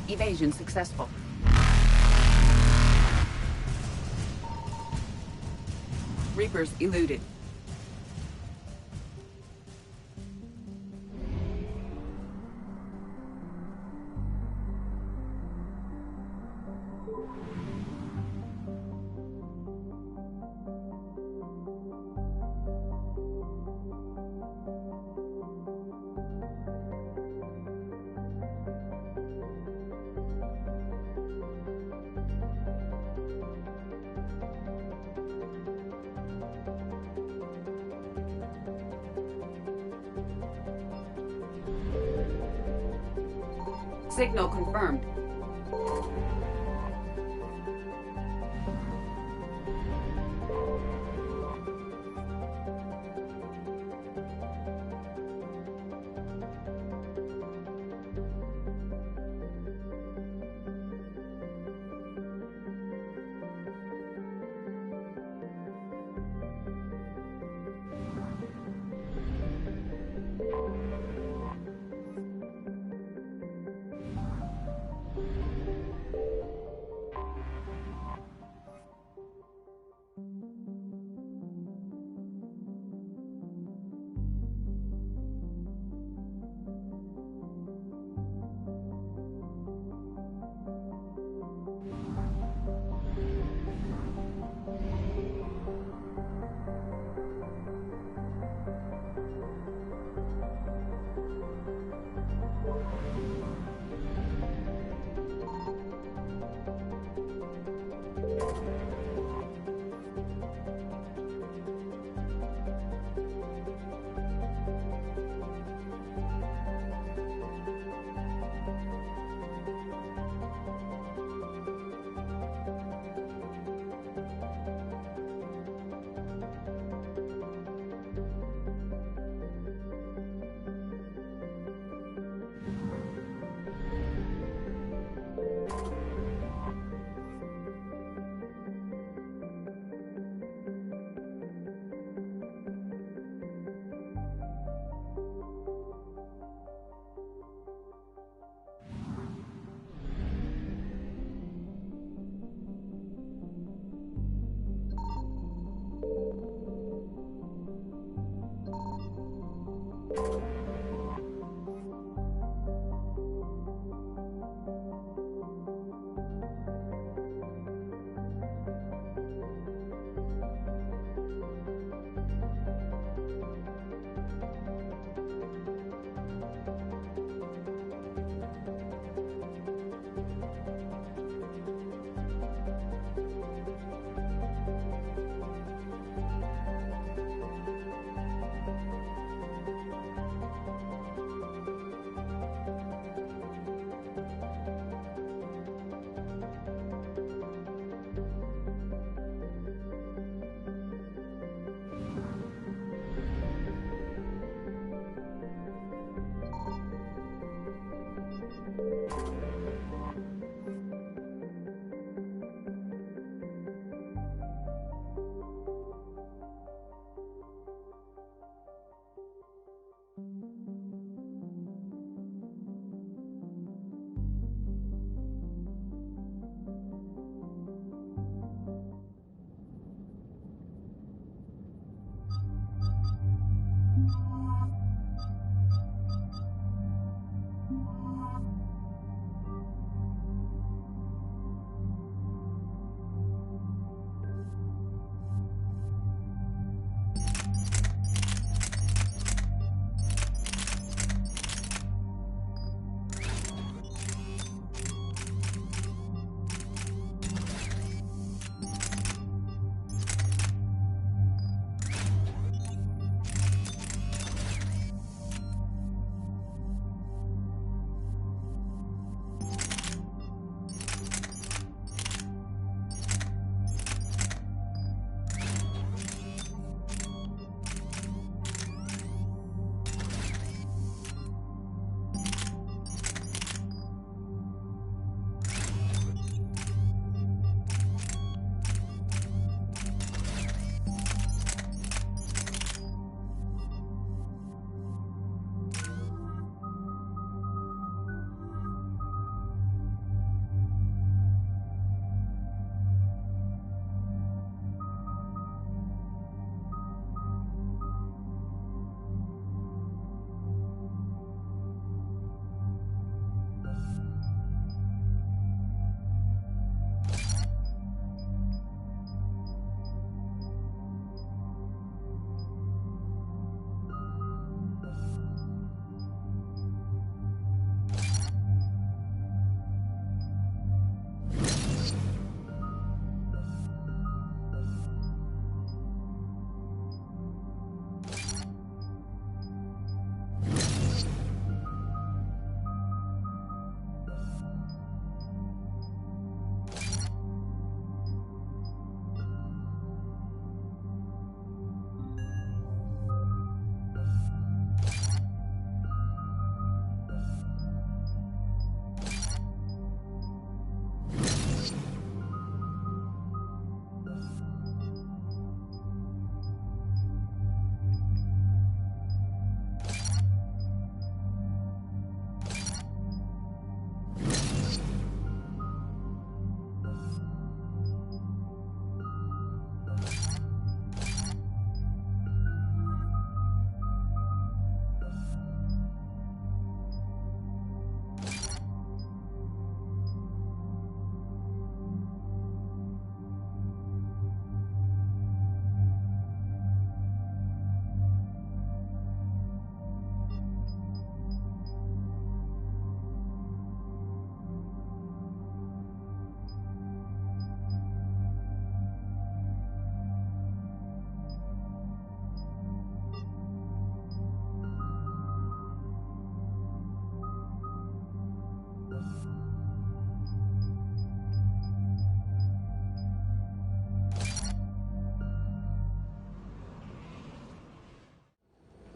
Evasion successful. Reapers eluded. Signal confirmed.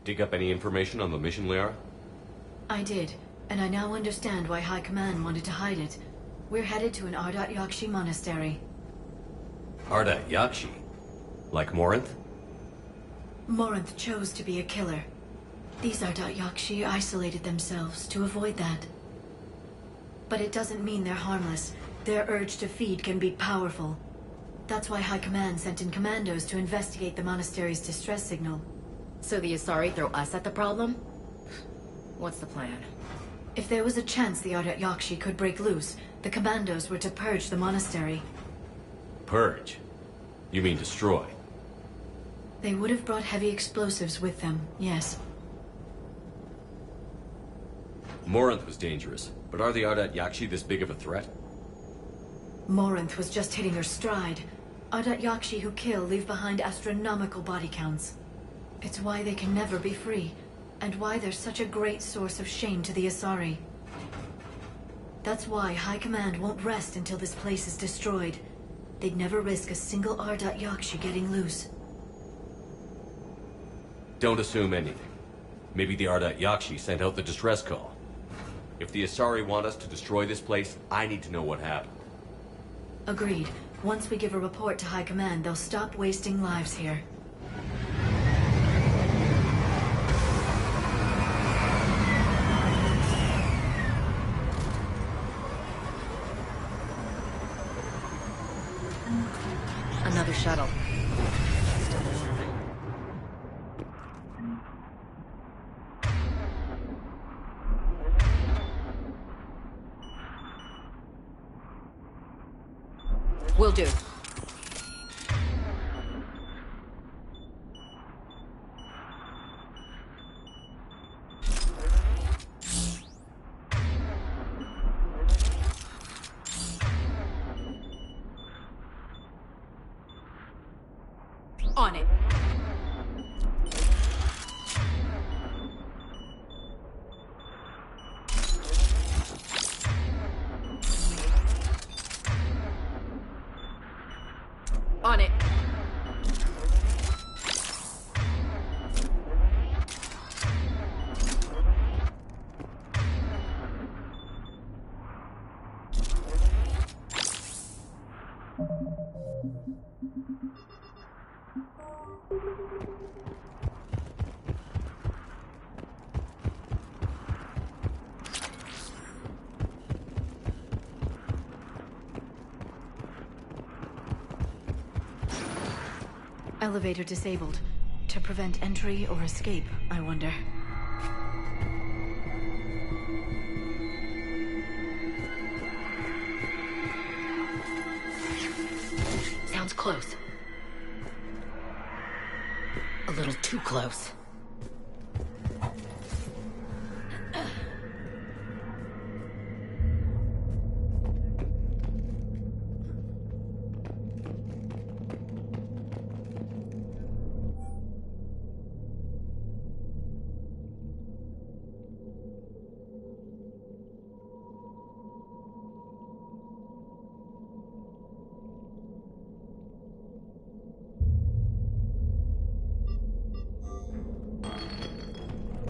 Dig up any information on the mission, Liara? I did, and I now understand why High Command wanted to hide it. We're headed to an Ardat Yakshi monastery. Ardat Yakshi? Like Morinth? Morinth chose to be a killer. These Ardat Yakshi isolated themselves to avoid that. But it doesn't mean they're harmless. Their urge to feed can be powerful. That's why High Command sent in commandos to investigate the monastery's distress signal. So the Asari throw us at the problem? What's the plan? If there was a chance the Ardat Yakshi could break loose, the commandos were to purge the monastery. Purge? You mean destroy? They would have brought heavy explosives with them, yes. Morinth was dangerous, but are the Ardat Yakshi this big of a threat? Morinth was just hitting her stride. Ardat Yakshi who kill leave behind astronomical body counts. It's why they can never be free, and why they're such a great source of shame to the Asari. That's why High Command won't rest until this place is destroyed. They'd never risk a single Ardat Yakshi getting loose. Don't assume anything. Maybe the Ardat Yakshi sent out the distress call. If the Asari want us to destroy this place, I need to know what happened. Agreed. Once we give a report to High Command, they'll stop wasting lives here. Another shuttle. Will do. On it. On it. Elevator disabled. To prevent entry or escape, I wonder. Sounds close. A little too close.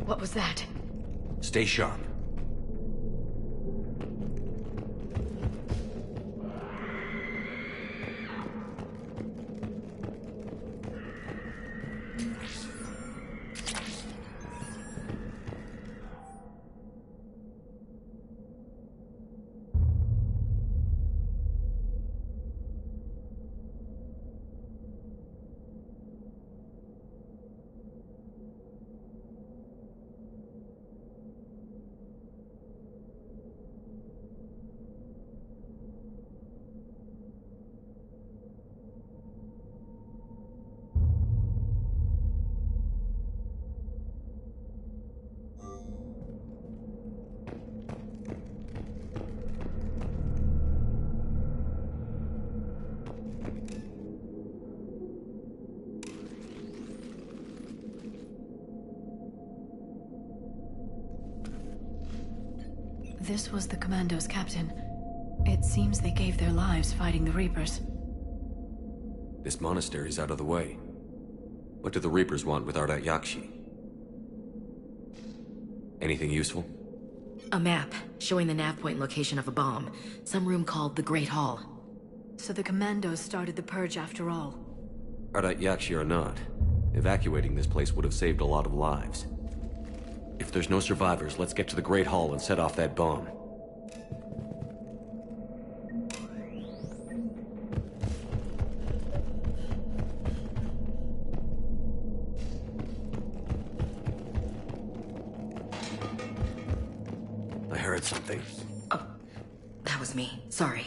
What was that? Stay sharp. This was the Commando's captain. It seems they gave their lives fighting the Reapers. This monastery's out of the way. What do the Reapers want with Ardat Yakshi? Anything useful? A map showing the nav point location of a bomb. Some room called the Great Hall. So the commandos started the purge after all. Ardat Yakshi or not, evacuating this place would have saved a lot of lives. If there's no survivors, let's get to the Great Hall and set off that bomb. I heard something. Oh, that was me. Sorry.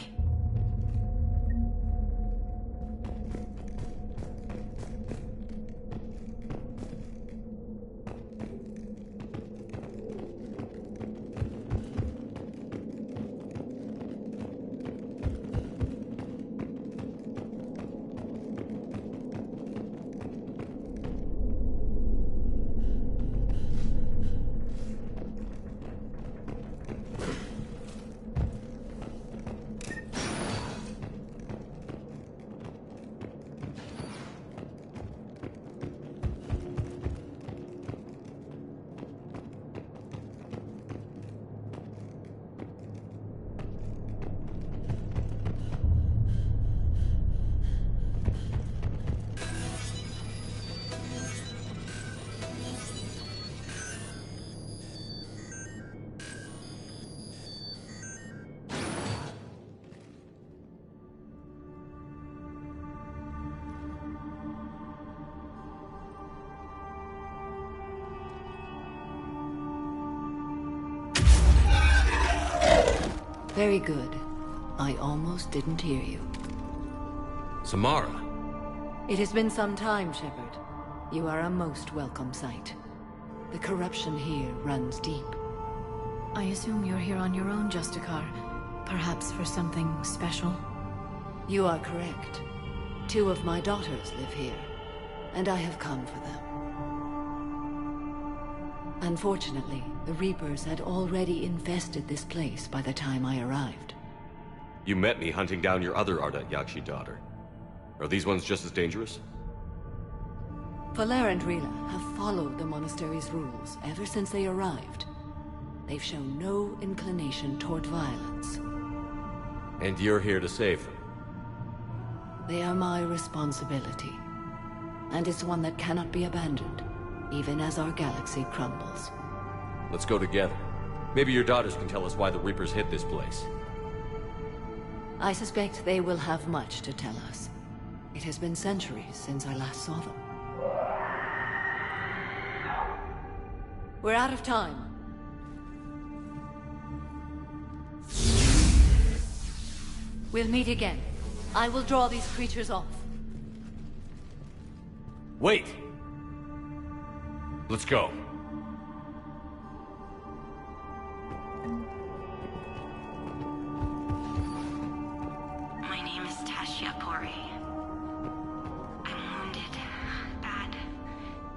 Very good. I almost didn't hear you. Samara! It has been some time, Shepard. You are a most welcome sight. The corruption here runs deep. I assume you're here on your own, Justicar. Perhaps for something special? You are correct. 2 of my daughters live here, and I have come for them. Unfortunately, the Reapers had already infested this place by the time I arrived. You met me hunting down your other Ardat Yakshi daughter. Are these ones just as dangerous? Valer and Rila have followed the monastery's rules ever since they arrived. They've shown no inclination toward violence. And you're here to save them? They are my responsibility. And it's one that cannot be abandoned, even as our galaxy crumbles. Let's go together. Maybe your daughters can tell us why the Reapers hit this place. I suspect they will have much to tell us. It has been centuries since I last saw them. We're out of time. We'll meet again. I will draw these creatures off. Wait! Let's go. My name is Tashia Pori. I'm wounded. Bad.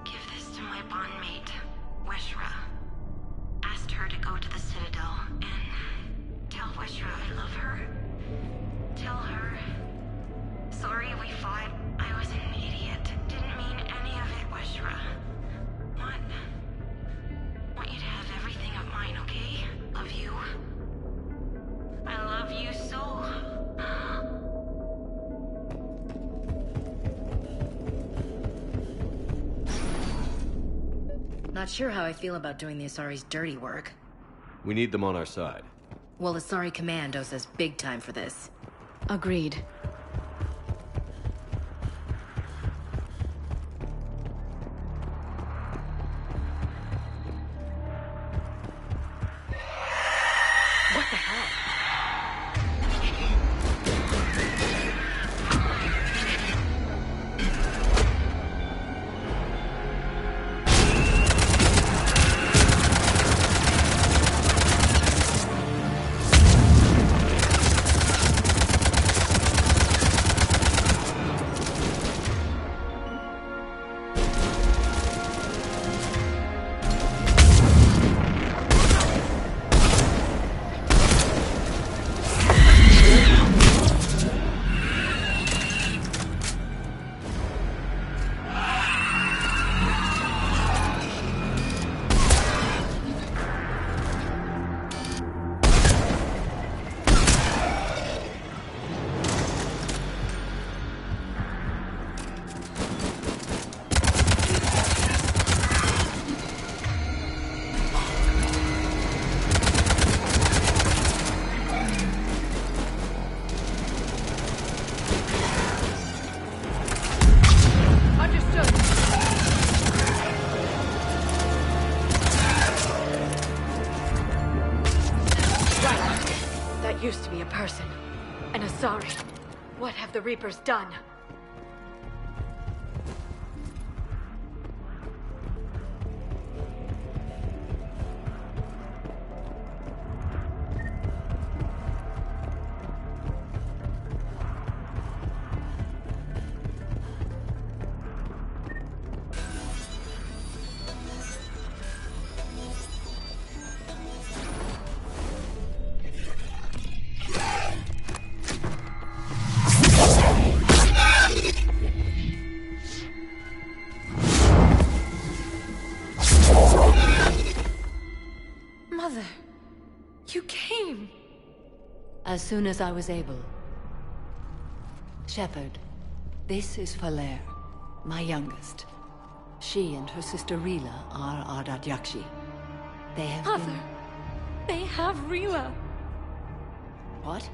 Give this to my bondmate, Weshra. Asked her to go to the Citadel and tell Weshra I love her. Tell her. Sorry we fought. I was an idiot. Didn't mean any of it, Weshra. Want you to have everything of mine, okay? Love you. I love you so. Not sure how I feel about doing the Asari's dirty work. We need them on our side. Well, Asari Commandos is big time for this. Agreed. What the hell? person. An Asari. What have the Reapers done? Mother, you came. As soon as I was able. Shepard, this is Falere, my youngest. She and her sister Rila are Ardat Yakshi. They have Mother, they have Rila. What?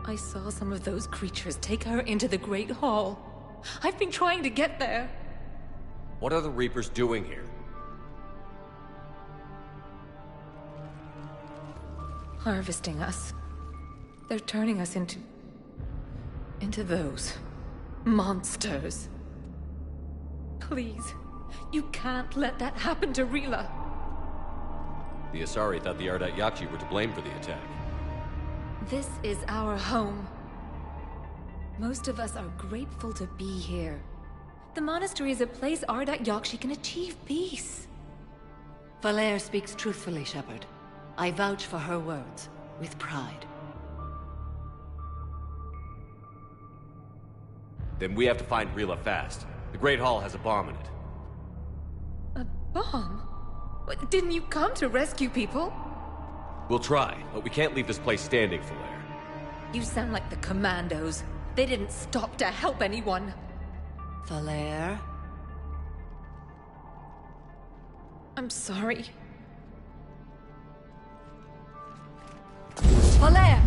I saw some of those creatures take her into the Great Hall. I've been trying to get there. What are the Reapers doing here? Harvesting us. They're turning us into those monsters. Please, you can't let that happen to Rila. The Asari thought the Ardat Yakshi were to blame for the attack. This is our home. Most of us are grateful to be here. The monastery is a place Ardat Yakshi can achieve peace. Falere speaks truthfully, Shepard. I vouch for her words, with pride. Then we have to find Rila fast. The Great Hall has a bomb in it. A bomb? What, didn't you come to rescue people? We'll try, but we can't leave this place standing, Falere. You sound like the Commandos. They didn't stop to help anyone. Falere? I'm sorry. Falere!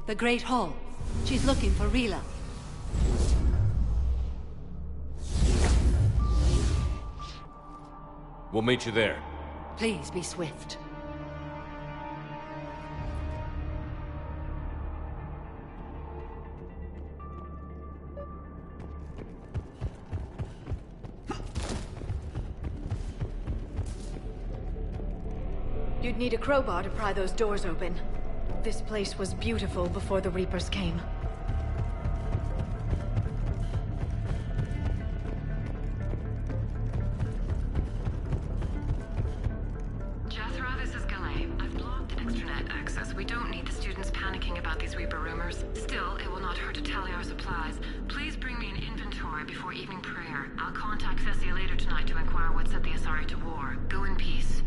The Great Hall. She's looking for Rila. We'll meet you there. Please be swift. You'd need a crowbar to pry those doors open. This place was beautiful before the Reapers came. Jethro, this is Galay. I've blocked extranet access. We don't need the students panicking about these Reaper rumors. Still, it will not hurt to tally our supplies. Please bring me an inventory before evening prayer. I'll contact Ceci later tonight to inquire what set the Asari to war. Go in peace.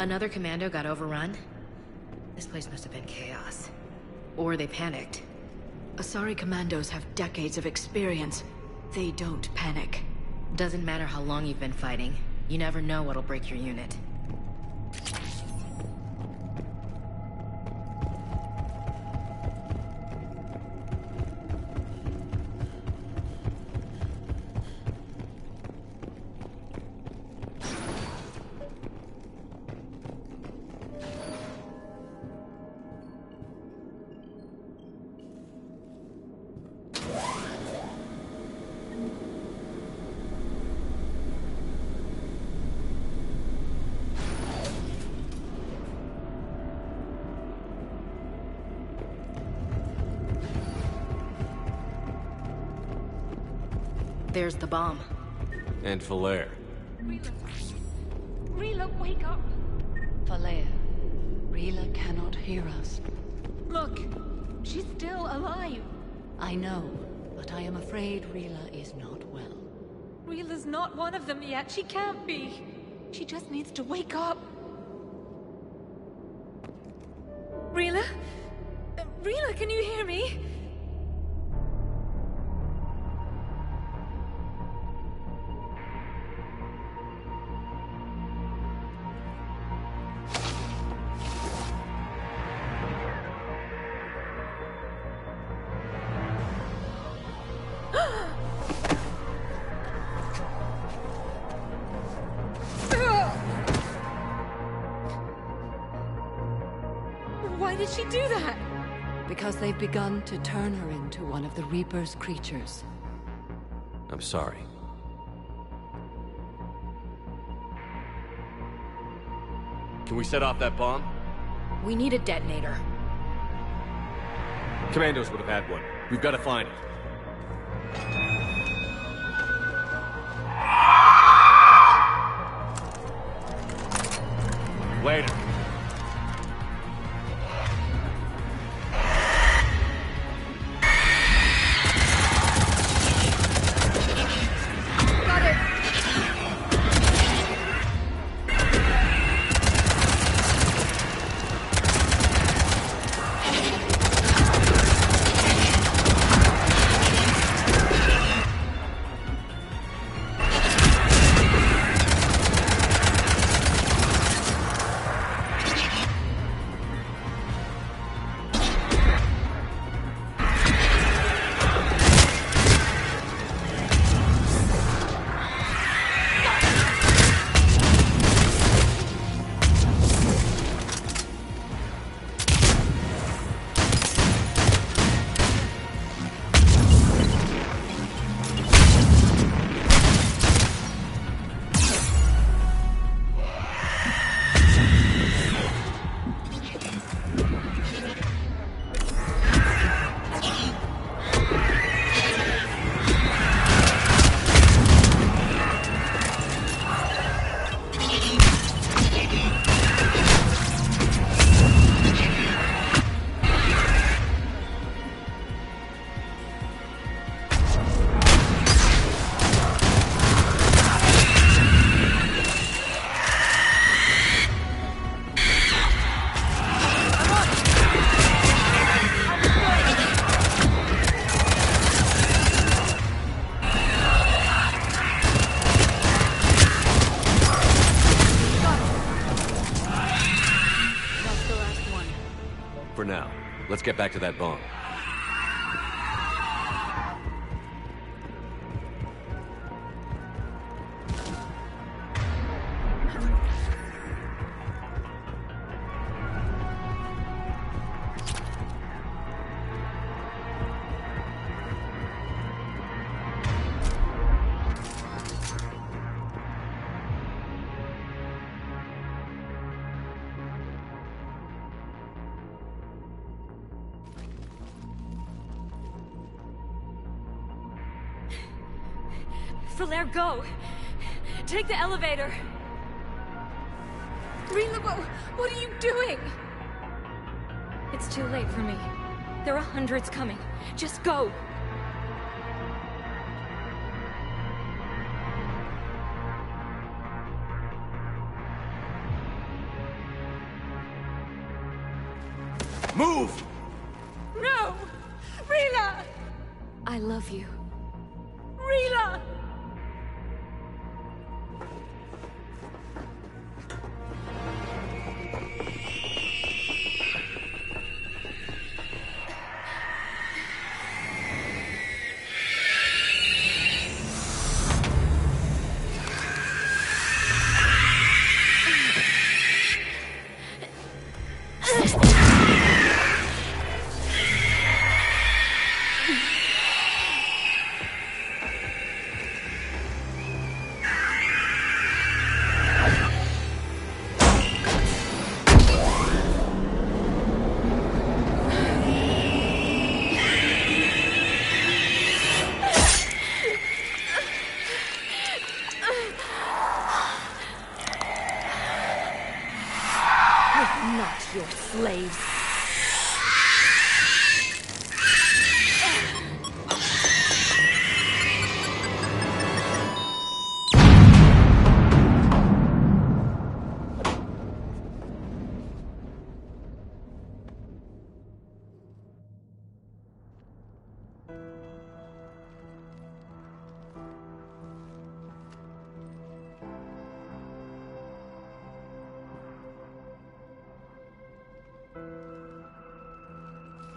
Another commando got overrun? This place must have been chaos. Or they panicked. Asari commandos have decades of experience. They don't panic. Doesn't matter how long you've been fighting. You never know what'll break your unit. There's the bomb. And Falair. Rila, wake up! Falea, Rila cannot hear us. Look, she's still alive. I know, but I am afraid Rila is not well. Rila's not one of them yet. She can't be. She just needs to wake up. Rila? Rila, can you hear me? Why did she do that? Because they've begun to turn her into one of the Reaper's creatures. I'm sorry. Can we set off that bomb? We need a detonator. Commandos would have had one. We've got to find it. Later. For now, let's get back to that bomb. Flair, go! Take the elevator! Rila, what are you doing? It's too late for me. There are hundreds coming. Just go! Move! No! Rila! I love you. Rila! Not your slaves.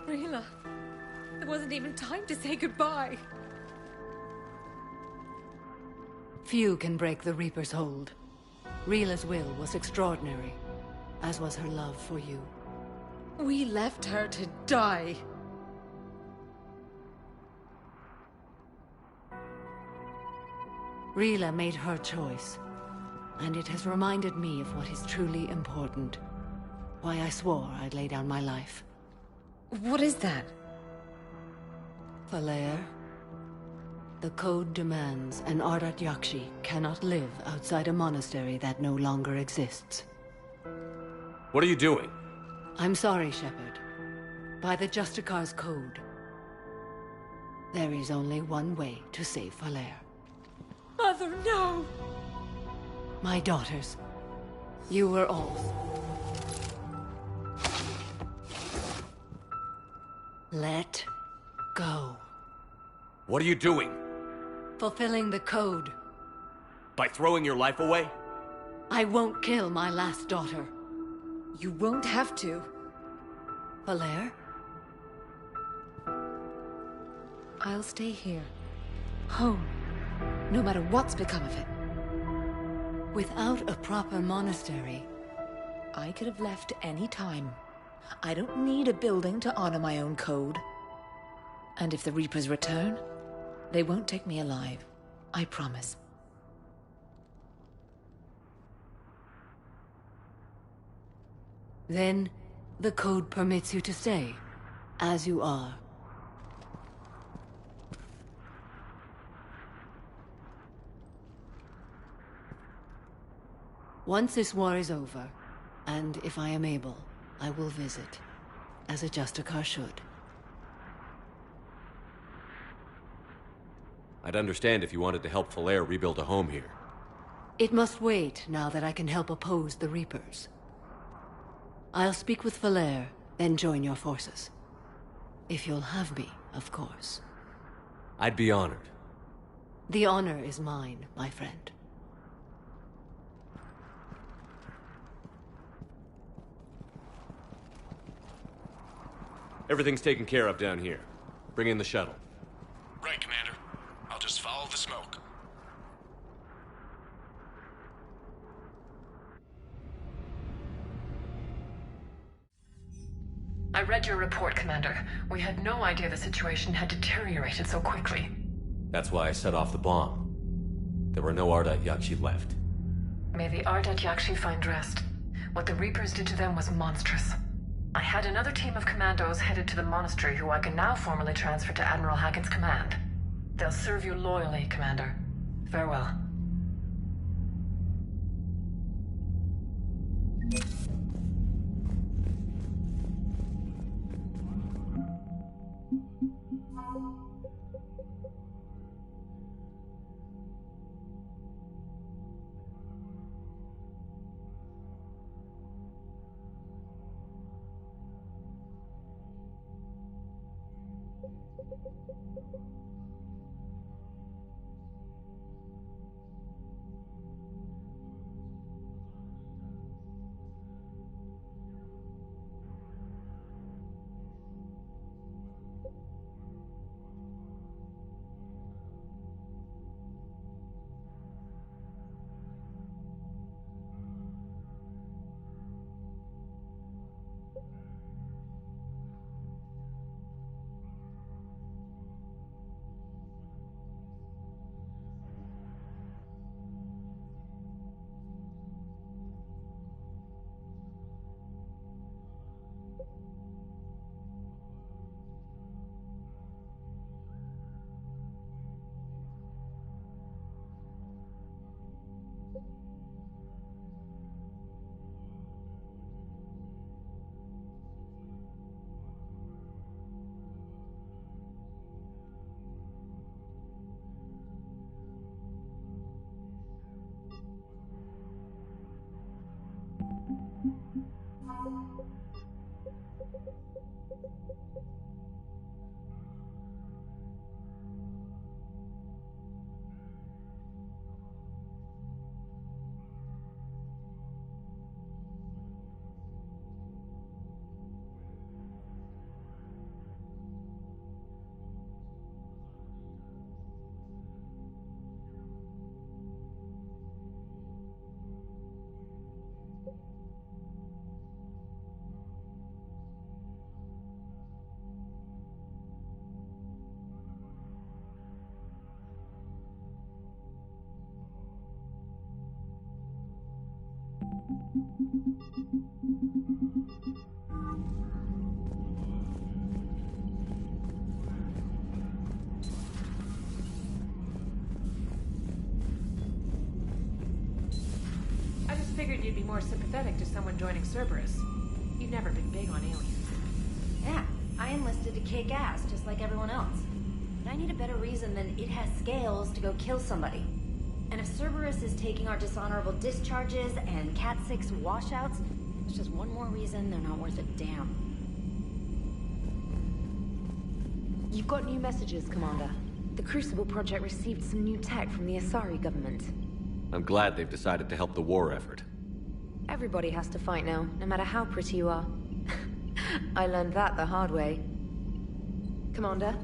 Rila, there wasn't even time to say goodbye. Few can break the Reaper's hold. Rila's will was extraordinary, as was her love for you. We left her to die. Rila made her choice, and it has reminded me of what is truly important. Why I swore I'd lay down my life. What is that? Falair, the code demands an Ardat Yakshi cannot live outside a monastery that no longer exists. What are you doing? I'm sorry, Shepard. By the Justicar's code, there is only one way to save Falair. Mother, no! My daughters, you were all. Let go. What are you doing? Fulfilling the code. By throwing your life away? I won't kill my last daughter. You won't have to. Falair? I'll stay here. Home. No matter what's become of it. Without a proper monastery, I could have left any time. I don't need a building to honor my own code. And if the Reapers return, they won't take me alive. I promise. then the code permits you to stay, as you are. Once this war is over, and if I am able, I will visit, as a Justicar should. I'd understand if you wanted to help Falair rebuild a home here. It must wait now that I can help oppose the Reapers. I'll speak with Falair, then join your forces. If you'll have me, of course. I'd be honored. The honor is mine, my friend. Everything's taken care of down here. Bring in the shuttle. Right, Commander. I'll just follow the smoke. I read your report, Commander. We had no idea the situation had deteriorated so quickly. That's why I set off the bomb. There were no Ardat Yakshi left. May the Ardat Yakshi find rest. What the Reapers did to them was monstrous. I had another team of commandos headed to the monastery who I can now formally transfer to Admiral Hackett's command. They'll serve you loyally, Commander. Farewell. I just figured you'd be more sympathetic to someone joining Cerberus. You've never been big on aliens. Yeah, I enlisted to kick ass, just like everyone else. But I need a better reason than it has scales to go kill somebody. And if Cerberus is taking our dishonorable discharges and Cat 6 washouts, it's just one more reason they're not worth a damn. You've got new messages, Commander. The Crucible Project received some new tech from the Asari government. I'm glad they've decided to help the war effort. Everybody has to fight now, no matter how pretty you are. I learned that the hard way. Commander?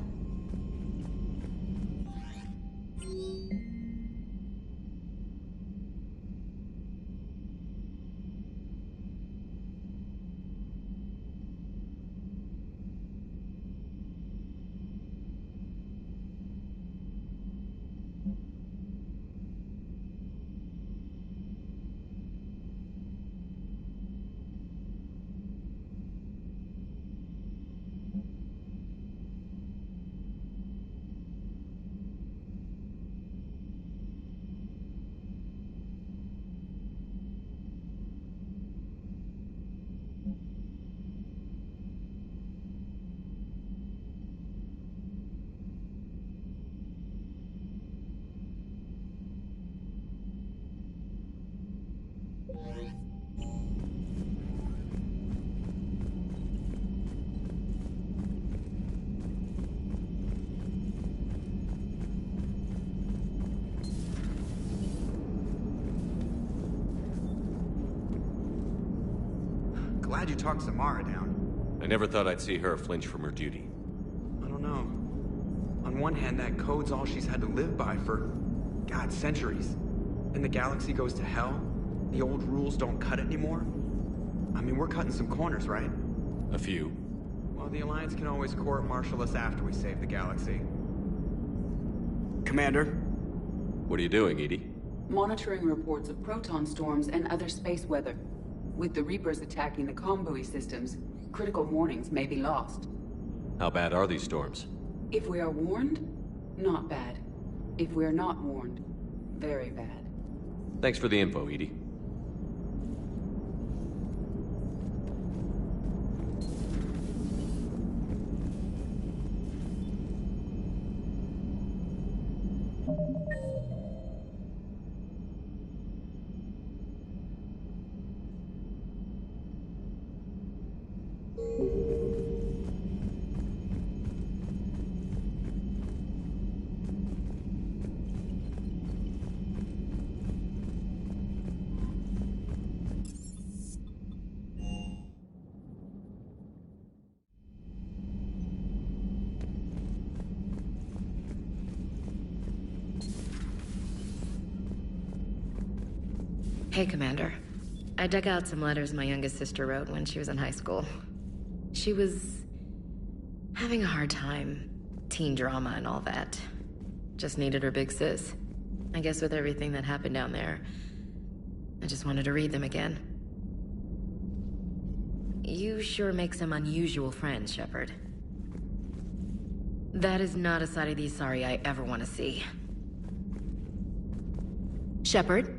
Glad you talked Samara down. I never thought I'd see her flinch from her duty. I don't know. On one hand, that code's all she's had to live by for, God, centuries. And the galaxy goes to hell. The old rules don't cut it anymore. I mean, we're cutting some corners, right? A few. Well, the Alliance can always court-martial us after we save the galaxy. Commander? What are you doing, Edie? Monitoring reports of proton storms and other space weather. With the Reapers attacking the comm buoy systems, critical warnings may be lost. How bad are these storms? If we are warned, not bad. If we are not warned, very bad. Thanks for the info, Edie. Hey, Commander. I dug out some letters my youngest sister wrote when she was in high school. She was having a hard time. Teen drama and all that. Just needed her big sis. I guess with everything that happened down there, I just wanted to read them again. You sure make some unusual friends, Shepard. That is not a side of the Asari I ever want to see. Shepard?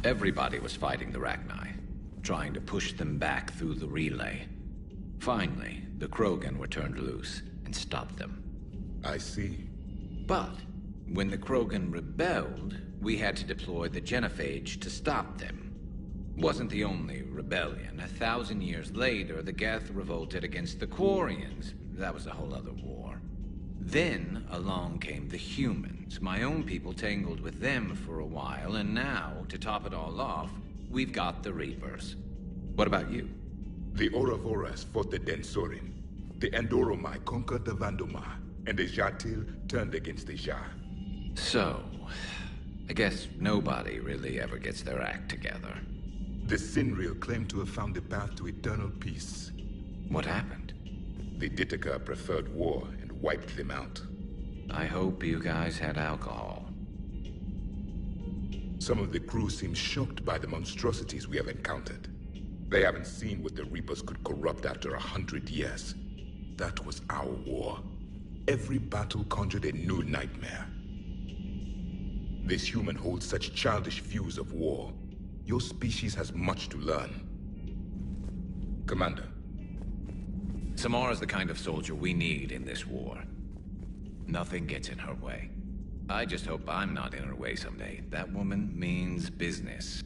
Everybody was fighting the Rachni, trying to push them back through the relay. Finally, the Krogan were turned loose and stopped them. I see. But when the Krogan rebelled, we had to deploy the genophage to stop them. Wasn't the only rebellion. 1,000 years later, the Geth revolted against the Quarians. That was a whole other war. Then along came the humans. My own people tangled with them for a while, and now, to top it all off, we've got the Reapers. What about you? The Ouroboros fought the Densorin. The Andoromai conquered the Vandomar, and the Jatil turned against the Jah. So, I guess nobody really ever gets their act together. The Sinreal claimed to have found the path to eternal peace. What happened? The Ditaka preferred war and wiped them out. I hope you guys had alcohol. Some of the crew seem shocked by the monstrosities we have encountered. They haven't seen what the Reapers could corrupt after 100 years. That was our war. Every battle conjured a new nightmare. This human holds such childish views of war. Your species has much to learn. Commander. Samara's the kind of soldier we need in this war. Nothing gets in her way. I just hope I'm not in her way someday. That woman means business.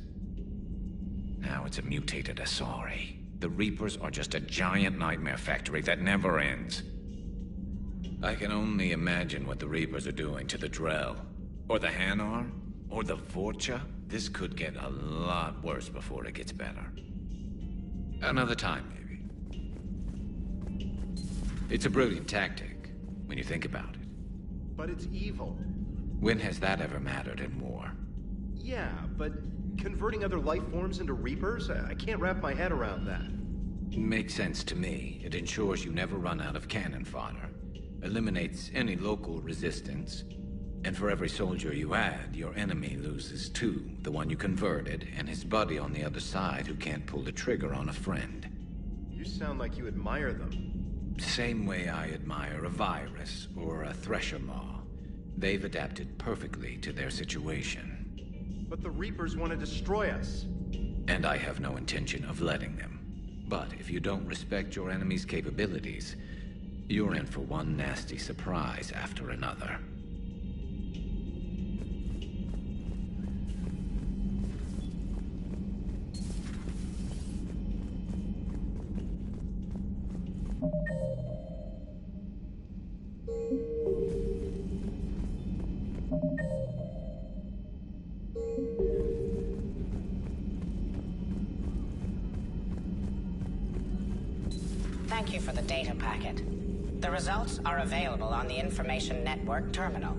Now it's a mutated Asari. The Reapers are just a giant nightmare factory that never ends. I can only imagine what the Reapers are doing to the Drell. Or the Hanar. Or the Vorcha. This could get a lot worse before it gets better. Another time, maybe. It's a brilliant tactic, when you think about it. But it's evil. When has that ever mattered in war? Yeah, but converting other life forms into Reapers? I can't wrap my head around that. Makes sense to me. It ensures you never run out of cannon fodder. Eliminates any local resistance. And for every soldier you add, your enemy loses two. The one you converted, and his buddy on the other side who can't pull the trigger on a friend. You sound like you admire them. Same way I admire a virus or a thresher maw. They've adapted perfectly to their situation. But the Reapers want to destroy us. And I have no intention of letting them. But if you don't respect your enemy's capabilities, you're in for one nasty surprise after another. Thank you for the data packet. The results are available on the Information Network terminal.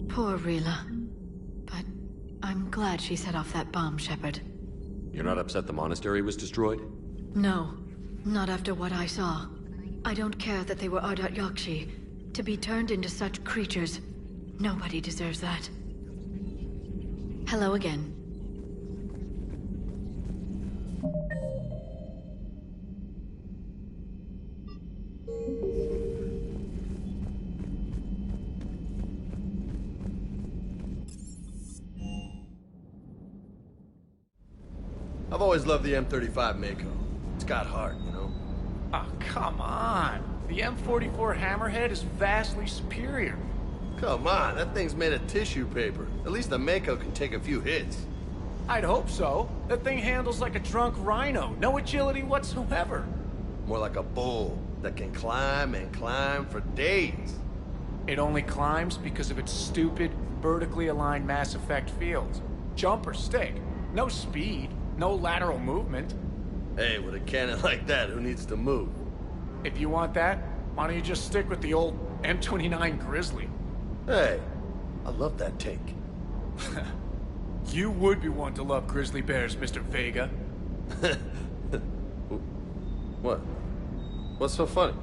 Poor Rila. But I'm glad she set off that bomb, Shepard. You're not upset the monastery was destroyed? No, not after what I saw. I don't care that they were Ardat Yakshi. To be turned into such creatures, nobody deserves that. Hello again. I've always loved the M35 Mako. It's got heart, you know? Oh, come on. The M44 Hammerhead is vastly superior. Come on, that thing's made of tissue paper. At least the Mako can take a few hits. I'd hope so. That thing handles like a drunk rhino. No agility whatsoever. More like a bull that can climb and climb for days. It only climbs because of its stupid, vertically aligned Mass Effect fields. Jump or stick. No speed. No lateral movement. Hey, with a cannon like that, who needs to move? If you want that, why don't you just stick with the old M29 Grizzly? Hey, I love that tank. You would be one to love grizzly bears, Mr. Vega. What? What's so funny?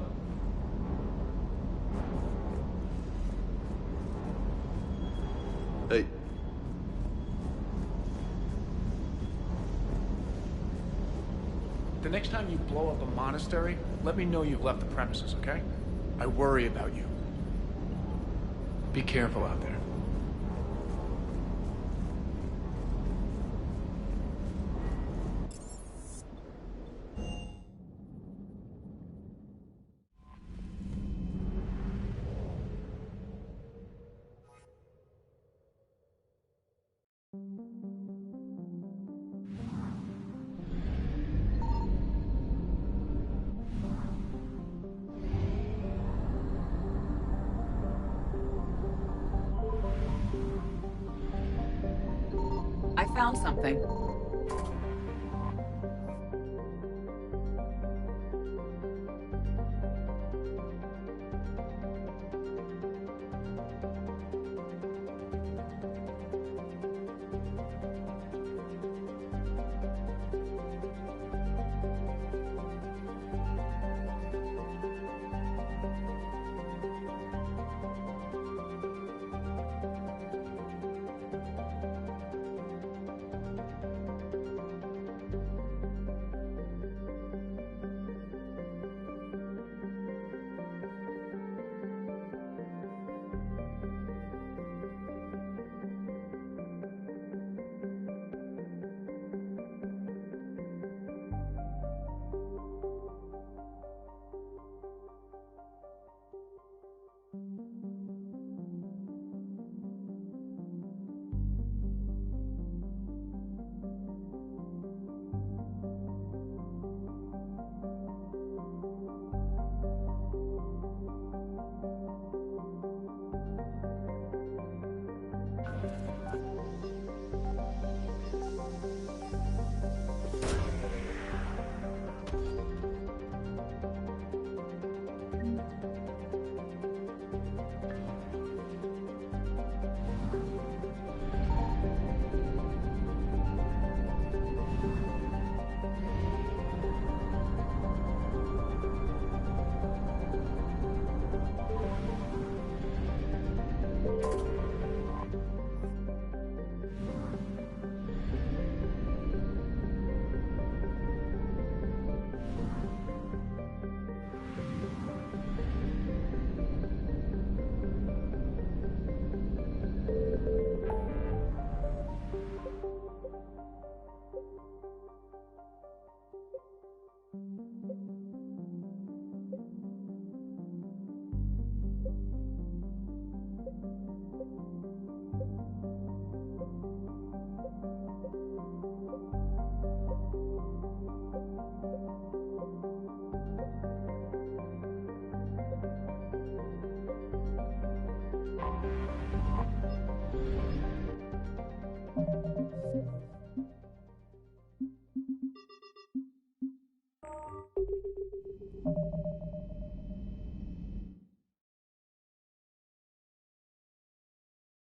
Hey. the next time you blow up a monastery, let me know you've left the premises, okay? I worry about you. Be careful out there. I found something.